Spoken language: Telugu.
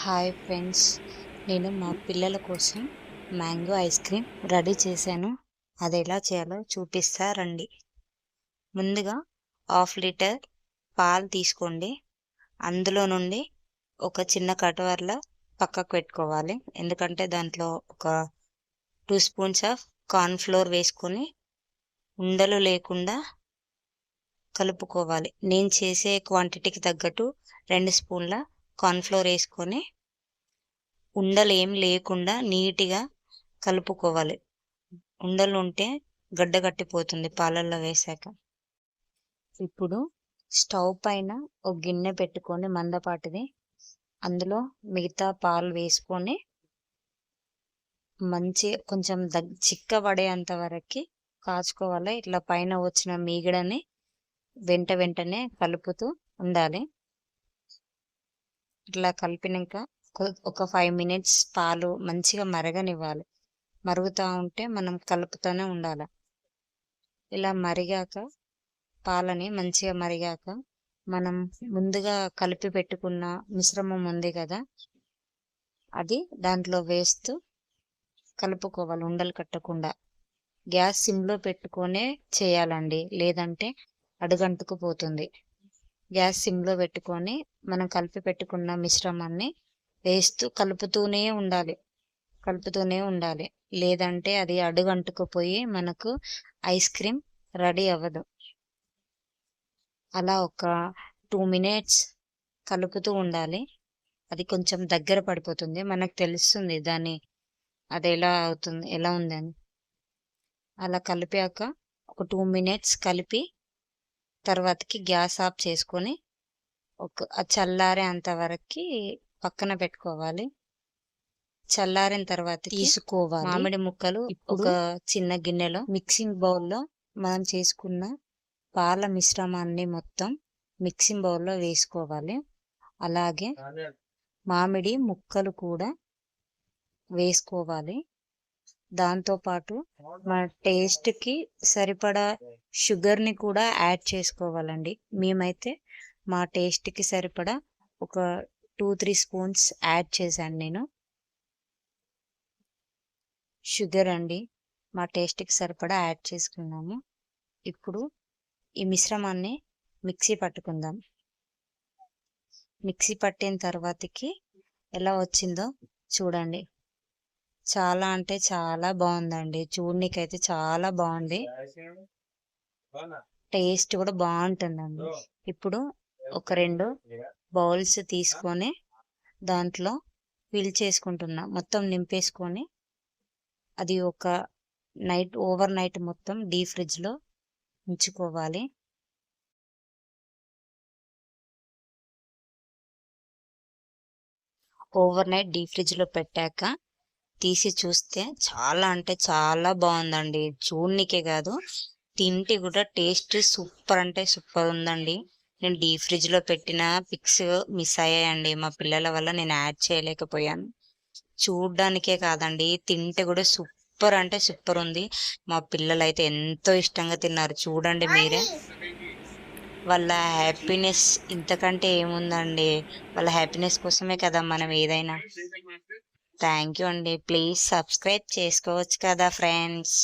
హాయ్ ఫ్రెండ్స్, నేను మా పిల్లల కోసం మ్యాంగో ఐస్ క్రీమ్ రెడీ చేశాను. అది ఎలా చేయాలో చూపిస్తా రండి. ముందుగా హాఫ్ లీటర్ పాలు తీసుకోండి. అందులో నుండి ఒక చిన్న కటవర్లో పక్కకు పెట్టుకోవాలి. ఎందుకంటే దాంట్లో ఒక 2 స్పూన్స్ ఆఫ్ కార్న్ ఫ్లోర్ వేసుకొని ఉండలు లేకుండా కలుపుకోవాలి. నేను చేసే క్వాంటిటీకి తగ్గట్టు 2 స్పూన్ల కార్న్ ఫ్లోర్ వేసుకొని ఉండలు ఏం లేకుండా నీట్గా కలుపుకోవాలి. ఉండలు ఉంటే గడ్డ కట్టిపోతుంది పాలల్లో వేసాక. ఇప్పుడు స్టవ్ పైన ఒక గిన్నె పెట్టుకొని మందపాటిది, అందులో మిగతా పాలు వేసుకొని మంచి కొంచెం చిక్కబడేంత వరకు కాచుకోవాలి. ఇట్లా పైన వచ్చిన మీగడని వెంటనే కలుపుతూ ఉండాలి. ఇట్లా కలిపినాక ఒక 5 మినిట్స్ పాలు మంచిగా మరగనివ్వాలి. మరుగుతూ ఉంటే మనం కలుపుతూనే ఉండాలి. ఇలా మరిగాక పాలని మంచిగా మరిగాక మనం ముందుగా కలిపి పెట్టుకున్న మిశ్రమం ఉంది కదా, అది దాంట్లో వేస్తూ కలుపుకోవాలి ఉండలు కట్టకుండా. గ్యాస్ సిమ్లో పెట్టుకొనే చేయాలండి, లేదంటే అడుగంటుకుపోతుంది. గ్యాస్ సిమ్లో పెట్టుకొని మనం కలిపి పెట్టుకున్న మిశ్రమాన్ని వేస్తూ కలుపుతూనే ఉండాలి. లేదంటే అది అడుగంటుకుపోయి మనకు ఐస్ క్రీమ్ రెడీ అవ్వదు. అలా ఒక 2 మినిట్స్ కలుపుతూ ఉండాలి. అది కొంచెం దగ్గర పడిపోతుంది, మనకు తెలుస్తుంది అది ఎలా ఉందని. అలా కలిపాక ఒక 2 మినిట్స్ కలిపి తర్వాతకి గ్యాస్ ఆఫ్ చేసుకొని చల్లారేంత వరకు పక్కన పెట్టుకోవాలి. చల్లారిన తర్వాత తీసుకోవాలి మామిడి ముక్కలు. ఒక చిన్న గిన్నెలో మిక్సింగ్ బౌల్లో మనం చేసుకున్న పాల మిశ్రమాన్ని మొత్తం మిక్సింగ్ బౌల్లో వేసుకోవాలి. అలాగే మామిడి ముక్కలు కూడా వేసుకోవాలి. దాంతోపాటు మన టేస్ట్కి సరిపడా షుగర్ని కూడా యాడ్ చేసుకోవాలండి. మేమైతే మా టేస్ట్కి సరిపడా ఒక 2-3 స్పూన్స్ యాడ్ చేశాను నేను. షుగర్ అండి, మా టేస్ట్కి సరిపడా యాడ్ చేసుకున్నాము. ఇప్పుడు ఈ మిశ్రమాన్ని మిక్సీ పట్టుకుందాం. మిక్సీ పట్టిన తర్వాతకి ఎలా వచ్చిందో చూడండి. చాలా అంటే చాలా బాగుందండి. చూడనీకైతే చాలా బాగుంది, టేస్ట్ కూడా బాగుంటుందండి. ఇప్పుడు ఒక 2 బౌల్స్ తీసుకొని దాంట్లో ఫిల్ చేసుకుంటున్నా, మొత్తం నింపేసుకొని అది ఒక ఓవర్ నైట్ మొత్తం డీప్ ఫ్రిడ్జ్లో ఉంచుకోవాలి. ఓవర్ నైట్ డీప్ ఫ్రిడ్జ్లో పెట్టాక తీసి చూస్తే చాలా అంటే చాలా బాగుందండి. చూడనికే కాదు, తింటే కూడా టేస్ట్ సూపర్ అంటే సూపర్ ఉందండి. నేను డీప్ ఫ్రిడ్జ్లో పెట్టిన పిక్స్ మిస్ అయ్యాయండి. మా పిల్లల వల్ల నేను యాడ్ చేయలేకపోయాను. చూడ్డానికే కాదండి, తింటే కూడా సూపర్ అంటే సూపర్ ఉంది. మా పిల్లలు అయితే ఎంతో ఇష్టంగా తిన్నారు. చూడండి మీరే. వాళ్ళ హ్యాపీనెస్ ఇంతకంటే ఏముందండి. వాళ్ళ హ్యాపీనెస్ కోసమే కదా మనం ఏదైనా. థ్యాంక్ యూ అండి. ప్లీజ్ సబ్స్క్రైబ్ చేసుకోవచ్చు కదా ఫ్రెండ్స్.